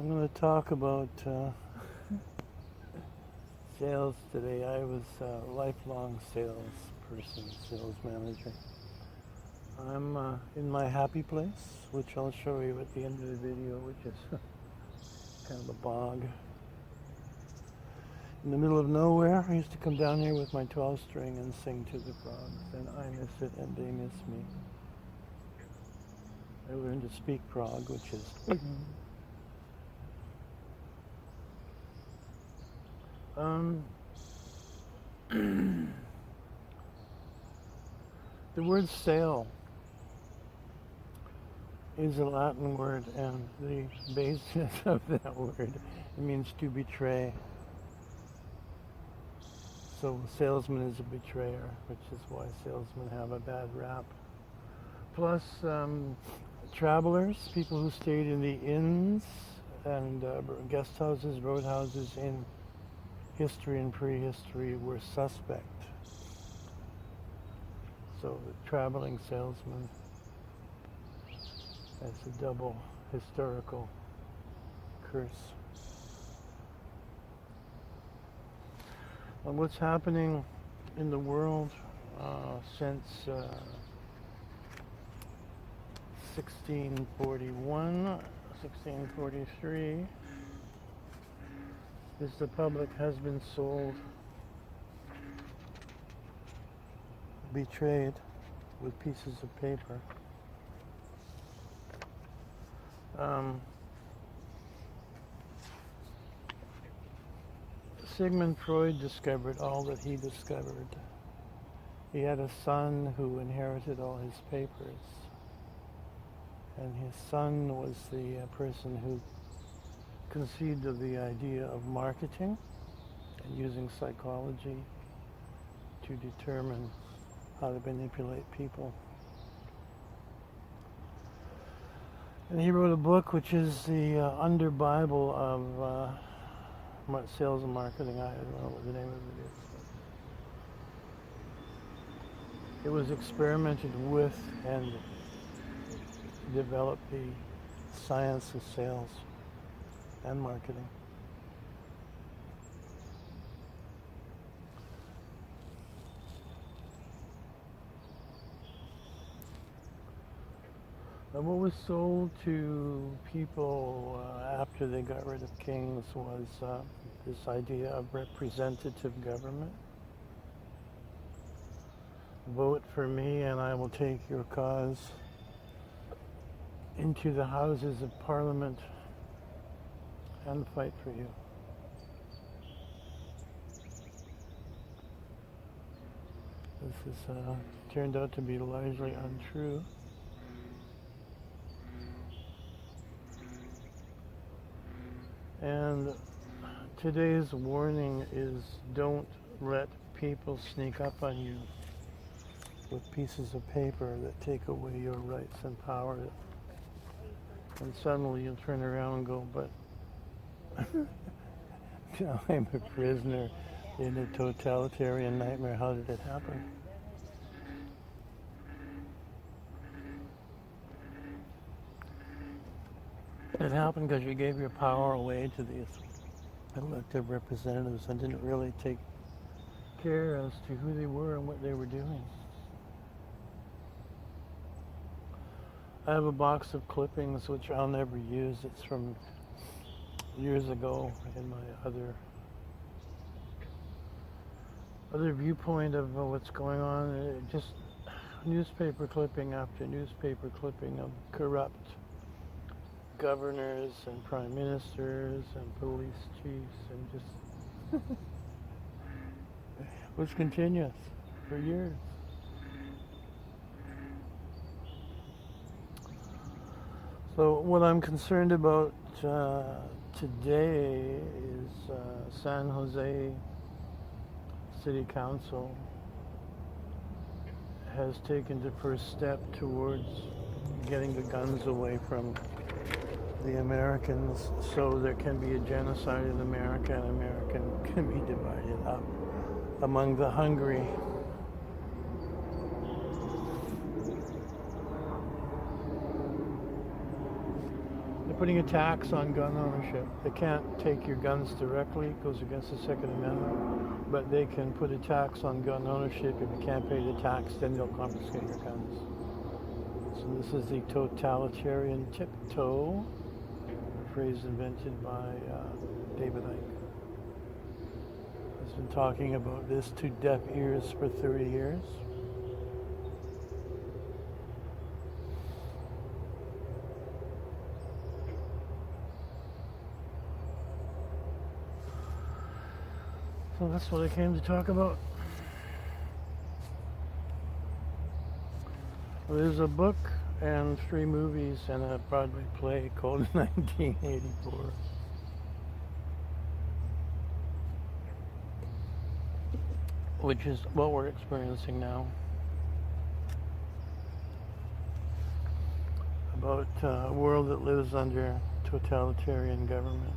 I'm going to talk about sales today. I was a lifelong salesperson, sales manager. I'm in my happy place, which I'll show you at the end of the video, which is kind of a bog. In the middle of nowhere. I used to come down here with my 12-string and sing to the frogs, and I miss it and they miss me. I learned to speak Prague, which is the word sale is a Latin word, and the basis of that word, it means to betray. So a salesman is a betrayer, which is why salesmen have a bad rap. Plus, travelers, people who stayed in the inns and guest houses, roadhouses in history and prehistory were suspect. So the traveling salesman has a double historical curse. And what's happening in the world since 1641, 1643, is the public has been sold, betrayed with pieces of paper. Sigmund Freud discovered all that he discovered. He had a son who inherited all his papers. And his son was the person who conceived of the idea of marketing and using psychology to determine how to manipulate people. And he wrote a book which is the under Bible of sales and marketing. I don't know what the name of it is. It was experimented with and developed the science of sales and marketing. And what was sold to people after they got rid of kings was this idea of representative government. Vote for me and I will take your cause into the houses of parliament and fight for you. This has turned out to be largely untrue. And today's warning is don't let people sneak up on you with pieces of paper that take away your rights and power. And suddenly you'll turn around and go, but I'm a prisoner in a totalitarian nightmare. How did it happen? It happened because you gave your power away to these elected representatives and didn't really take care as to who they were and what they were doing. I have a box of clippings which I'll never use. It's from years ago in my other viewpoint of what's going on. Just newspaper clipping after newspaper clipping of corrupt governors and prime ministers and police chiefs, and just was continuous for years. So what I'm concerned about today is San Jose City Council has taken the first step towards getting the guns away from the Americans, so there can be a genocide in America, and America can be divided up among the hungry. The putting a tax on gun ownership. They can't take your guns directly, it goes against the Second Amendment, but they can put a tax on gun ownership. If you can't pay the tax, then they'll confiscate your guns. So this is the totalitarian tiptoe, a phrase invented by David Icke. He's been talking about this to deaf ears for 30 years. So that's what I came to talk about. There's a book and 3 movies and a Broadway play called 1984. Which is what we're experiencing now. About a world that lives under totalitarian government.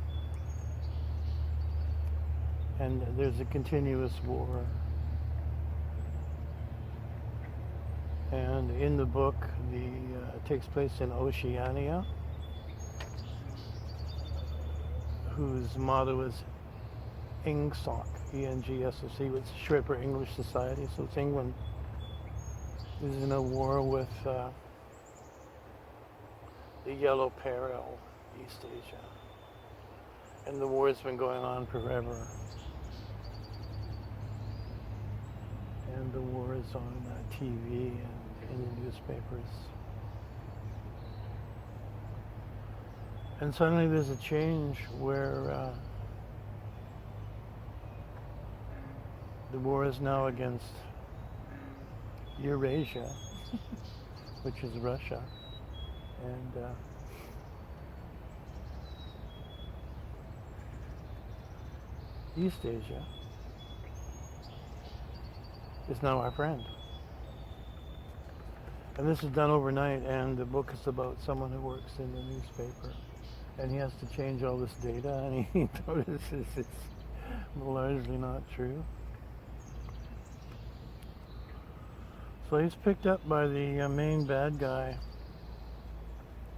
And there's a continuous war. And in the book, it takes place in Oceania, whose motto is ENGSOC, E-N-G-S-O-C, which is short for English Society. So it's England is in a war with the Yellow Peril, East Asia. And the war has been going on forever. And the war is on TV and in the newspapers. And suddenly there's a change where the war is now against Eurasia, which is Russia, and East Asia is now our friend. And this is done overnight, and the book is about someone who works in the newspaper, and he has to change all this data, and he notices it's largely not true. So he's picked up by the main bad guy,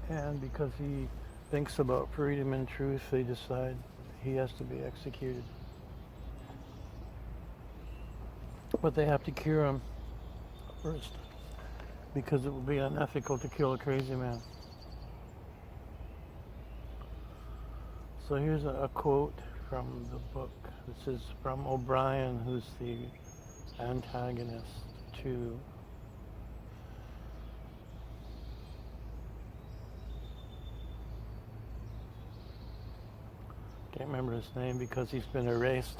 and because he thinks about freedom and truth, they decide he has to be executed. But they have to cure him first, because it would be unethical to kill a crazy man. So here's a quote from the book. This is from O'Brien, who's the antagonist to can't remember his name because he's been erased.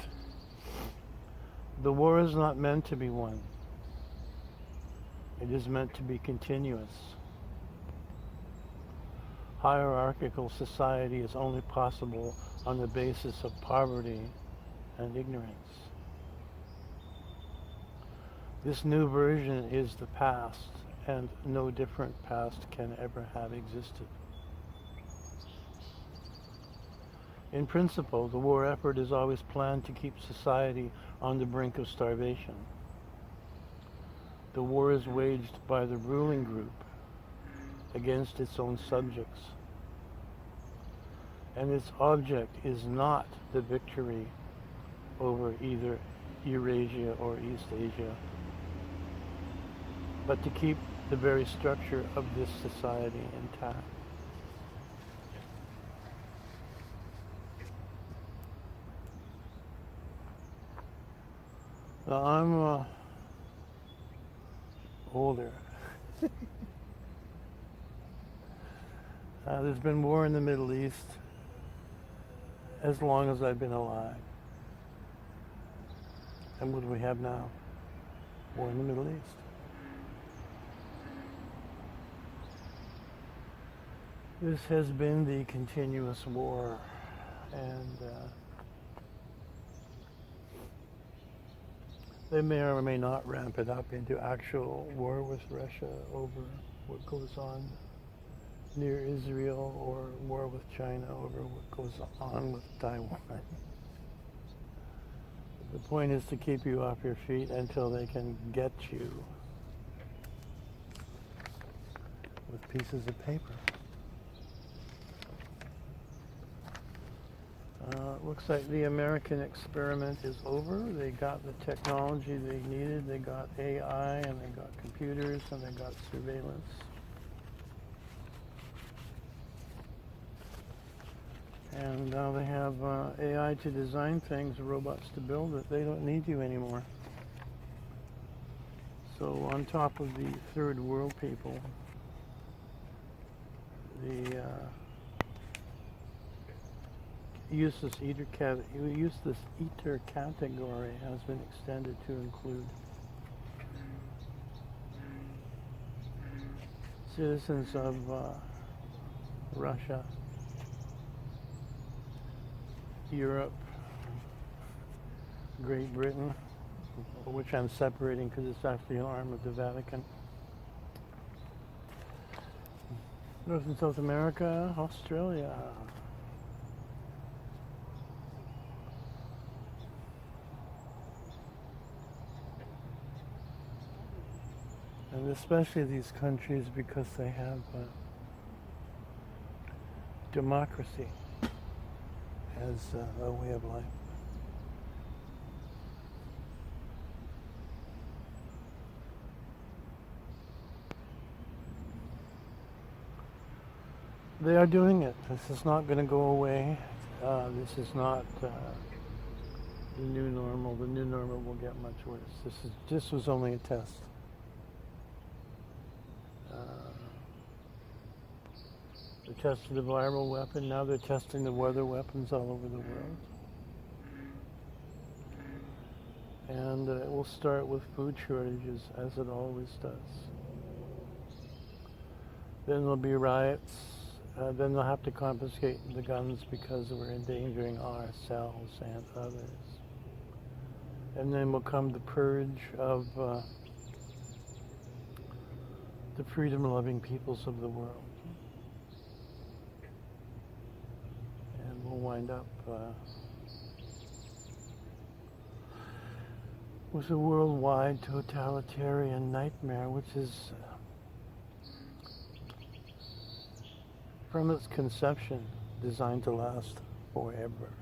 The war is not meant to be won. It is meant to be continuous. Hierarchical society is only possible on the basis of poverty and ignorance. This new version is the past, and no different past can ever have existed. In principle, the war effort is always planned to keep society on the brink of starvation. The war is waged by the ruling group against its own subjects. And its object is not the victory over either Eurasia or East Asia, but to keep the very structure of this society intact. Now, I'm older. There's been war in the Middle East as long as I've been alive. And what do we have now? War in the Middle East. This has been the continuous war, and they may or may not ramp it up into actual war with Russia over what goes on near Israel, or war with China over what goes on with Taiwan. The point is to keep you off your feet until they can get you with pieces of paper. looks like the American experiment is over. They got the technology they needed. They got AI, and they got computers, and they got surveillance. And now they have AI to design things, robots to build it. They don't need you anymore. So on top of the third world people, the useless eater category has been extended to include citizens of Russia, Europe, Great Britain, which I'm separating because it's actually an arm of the Vatican, North and South America, Australia, and especially these countries because they have democracy as a way of life. They are doing it. This is not going to go away. This is not the new normal. The new normal will get much worse. This was only a test. They tested the viral weapon. Now they're testing the weather weapons all over the world. And it will start with food shortages, as it always does. Then there'll be riots. Then they'll have to confiscate the guns because we're endangering ourselves and others. And then will come the purge of the freedom-loving peoples of the world. And we'll wind up with a worldwide totalitarian nightmare, which is from its conception designed to last forever.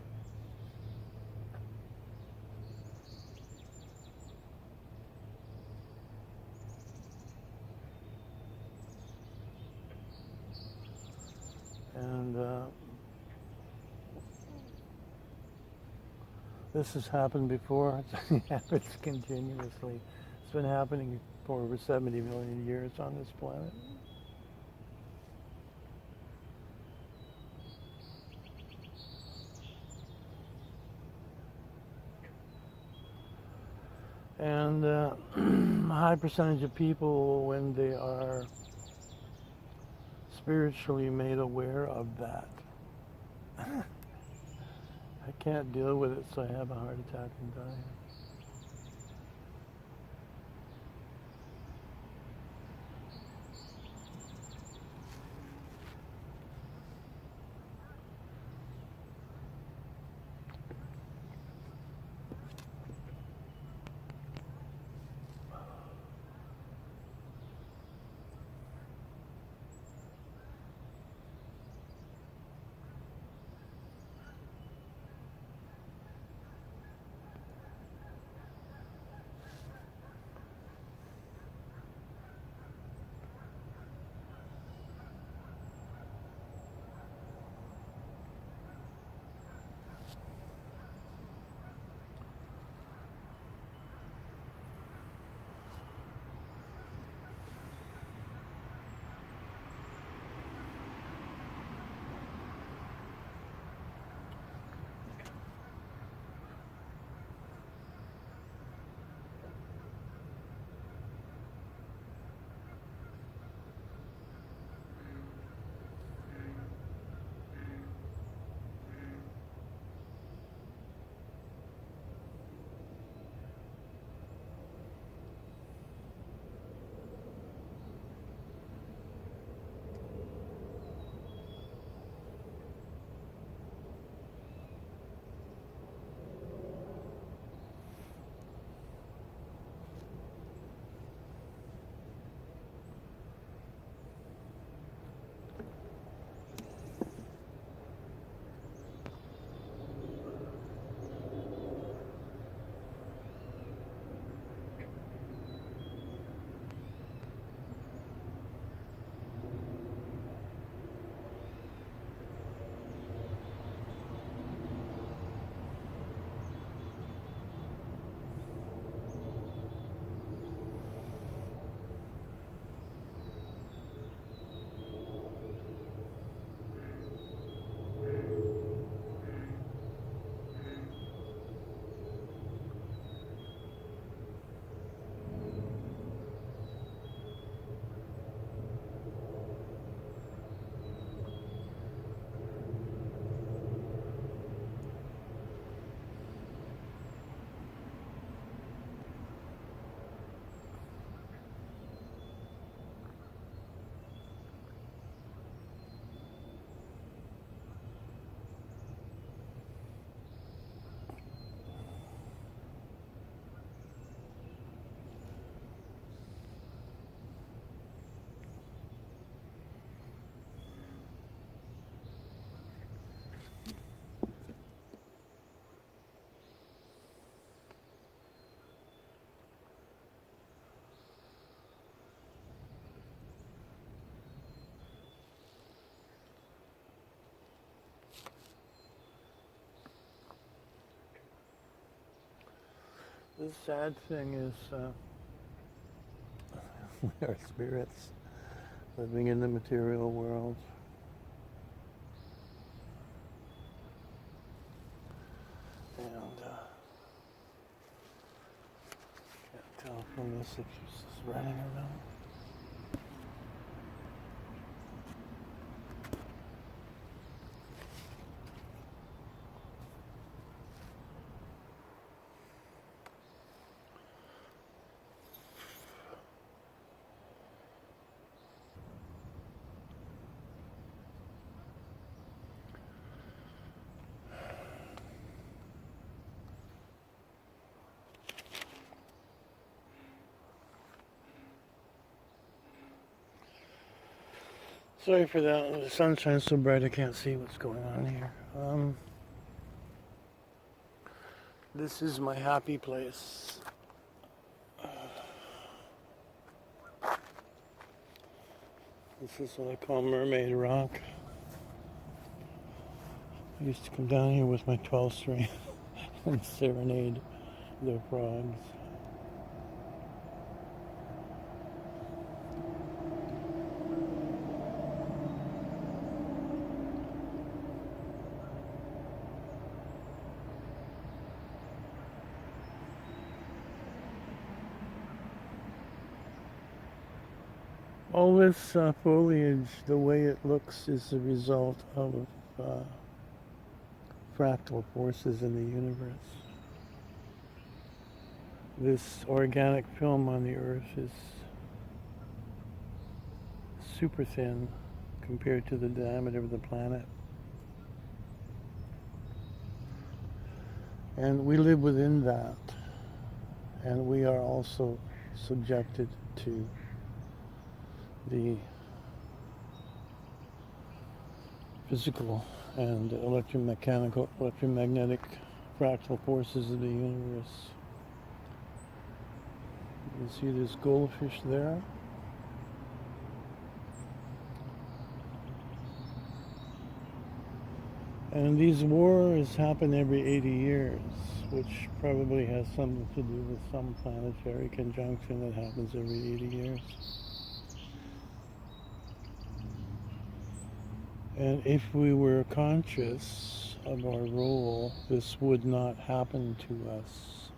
And this has happened before. It happens continuously. It's been happening for over 70 million years on this planet. And a high percentage of people, when they are spiritually made aware of that, I can't deal with it, so I have a heart attack and die. The sad thing is we are spirits living in the material world. And can't tell from this if she's just running around. Sorry for that. The sun shines so bright I can't see what's going on here. This is my happy place. This is what I call Mermaid Rock. I used to come down here with my 12 string and serenade the frogs. All this foliage, the way it looks, is the result of fractal forces in the universe. This organic film on the Earth is super thin compared to the diameter of the planet. And we live within that. And we are also subjected to the physical and electromagnetic fractal forces of the universe. You can see this goldfish there. And these wars happen every 80 years, which probably has something to do with some planetary conjunction that happens every 80 years. And if we were conscious of our role, this would not happen to us.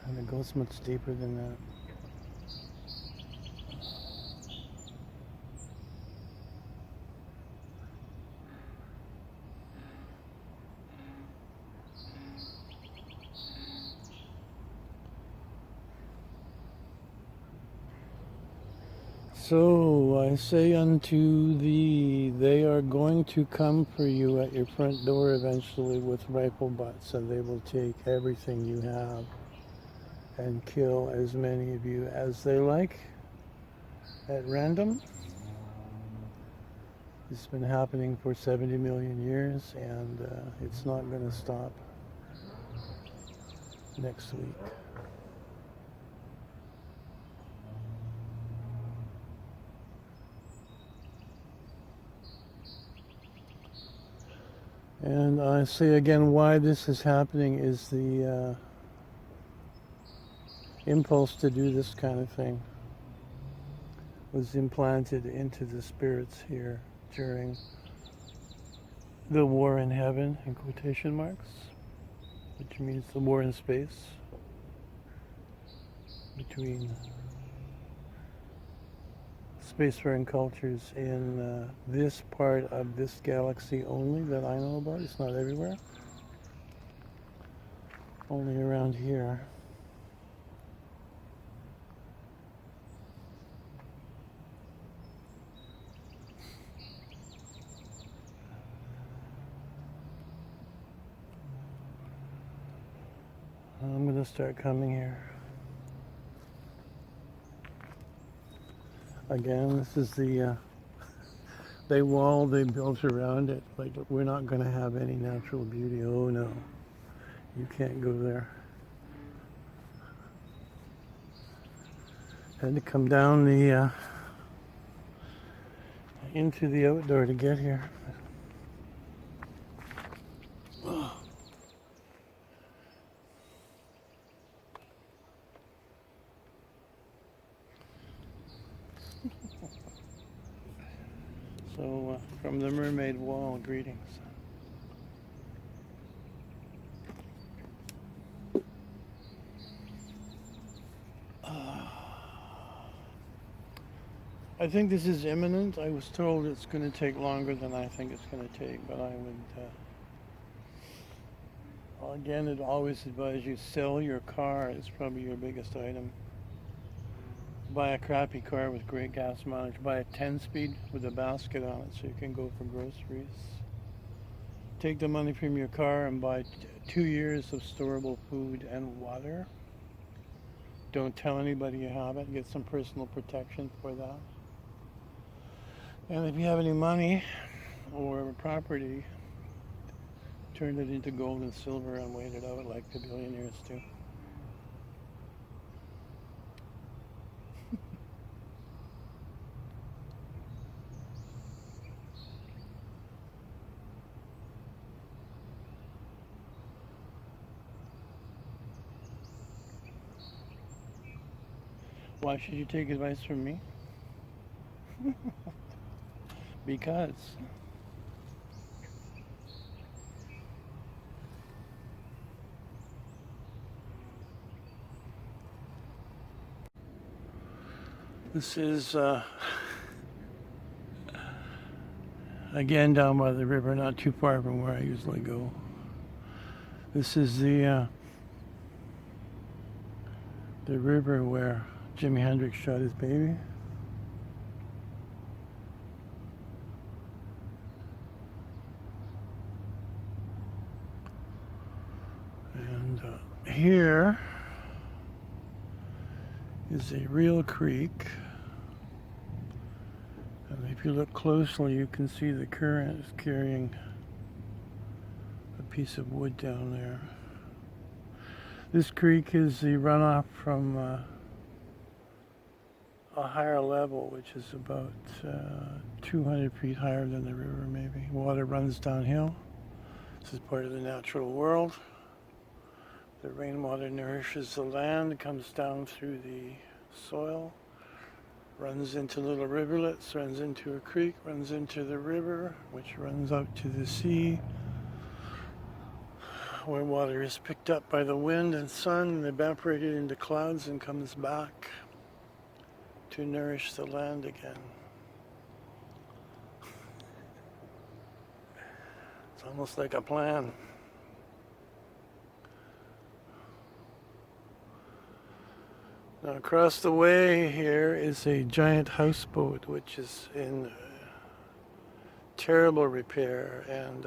And it goes much deeper than that. So I say unto thee, they are going to come for you at your front door eventually with rifle butts, and they will take everything you have and kill as many of you as they like at random. It's been happening for 70 million years, and it's not going to stop next week. And I say again, why this is happening is the impulse to do this kind of thing was implanted into the spirits here during the war in heaven, in quotation marks, which means the war in space between spacefaring cultures in this part of this galaxy only that I know about. It's not everywhere. Only around here. I'm going to start coming here. Again, this is the wall they built around it. Like, we're not going to have any natural beauty. Oh no, you can't go there. Had to come down the into the outdoor to get here. So, from the Mermaid Wall, greetings. I think this is imminent. I was told it's going to take longer than I think it's going to take, but I would, again, I'd always advise you sell your car. It's probably your biggest item. Buy a crappy car with great gas mileage. Buy a 10-speed with a basket on it so you can go for groceries. Take the money from your car and buy 2 years of storable food and water. Don't tell anybody you have it. Get some personal protection for that. And if you have any money or property, turn it into gold and silver and wait it out like the billionaires do. Why should you take advice from me? Because this is again down by the river, not too far from where I usually go. This is the river where Jimi Hendrix shot his baby. And here is a real creek. And if you look closely, you can see the current is carrying a piece of wood down there. This creek is the runoff from a higher level, which is about 200 feet higher than the river, maybe. Water runs downhill. This is part of the natural world. The rainwater nourishes the land, comes down through the soil, runs into little rivulets, runs into a creek, runs into the river, which runs out to the sea, where water is picked up by the wind and sun and evaporated into clouds and comes back to nourish the land again. It's almost like a plan. Now across the way here is a giant houseboat which is in terrible repair, and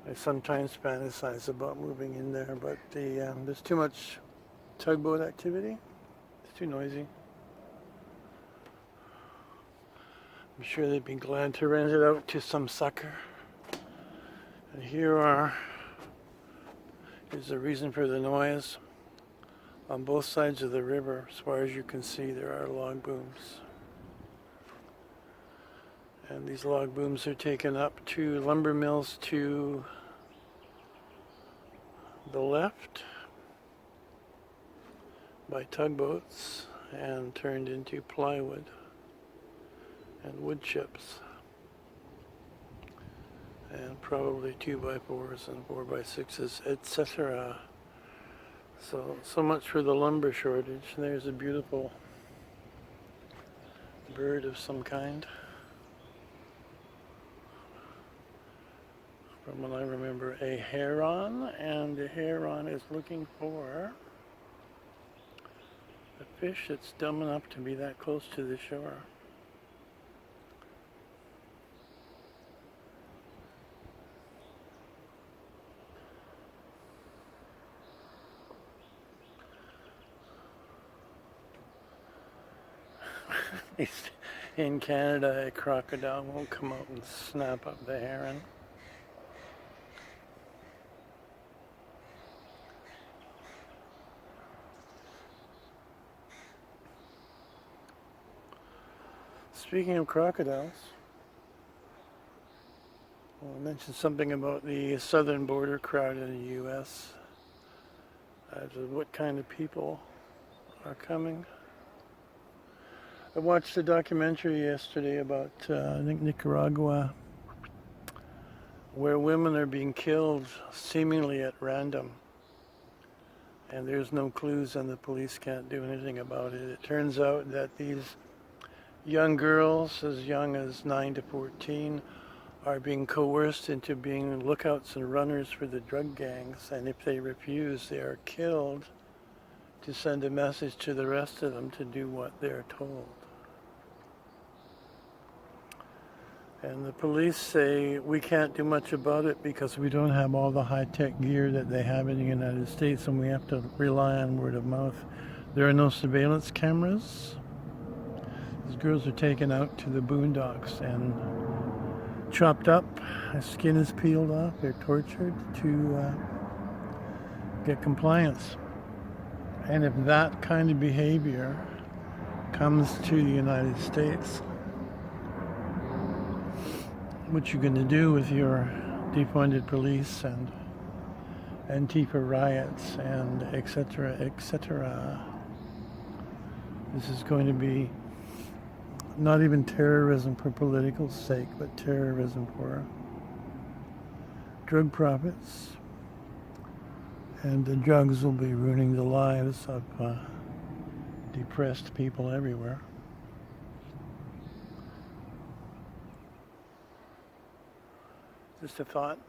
I sometimes fantasize about moving in there, but there's too much tugboat activity. It's too noisy. I'm sure they'd be glad to rent it out to some sucker. And here's the reason for the noise. On both sides of the river, as far as you can see, there are log booms. And these log booms are taken up to lumber mills to the left by tugboats and turned into plywood and wood chips, and probably 2x4s and 4x6s, etc. So much for the lumber shortage. There's a beautiful bird of some kind. From what I remember, a heron, and the heron is looking for a fish that's dumb enough to be that close to the shore. In Canada, a crocodile won't come out and snap up the heron. Speaking of crocodiles, I mentioned something about the southern border crowd in the U.S. What kind of people are coming. I watched a documentary yesterday about, I think, Nicaragua, where women are being killed seemingly at random. And there's no clues and the police can't do anything about it. It turns out that these young girls, as young as 9 to 14, are being coerced into being lookouts and runners for the drug gangs. And if they refuse, they are killed to send a message to the rest of them to do what they're told. And the police say we can't do much about it because we don't have all the high-tech gear that they have in the United States, and we have to rely on word of mouth. There are no surveillance cameras. These girls are taken out to the boondocks and chopped up. Their skin is peeled off. They're tortured to get compliance. And if that kind of behavior comes to the United States, what you're going to do with your defunded police and Antifa riots and etc., etc. This is going to be not even terrorism for political sake, but terrorism for drug profits. And the drugs will be ruining the lives of depressed people everywhere. Just a thought.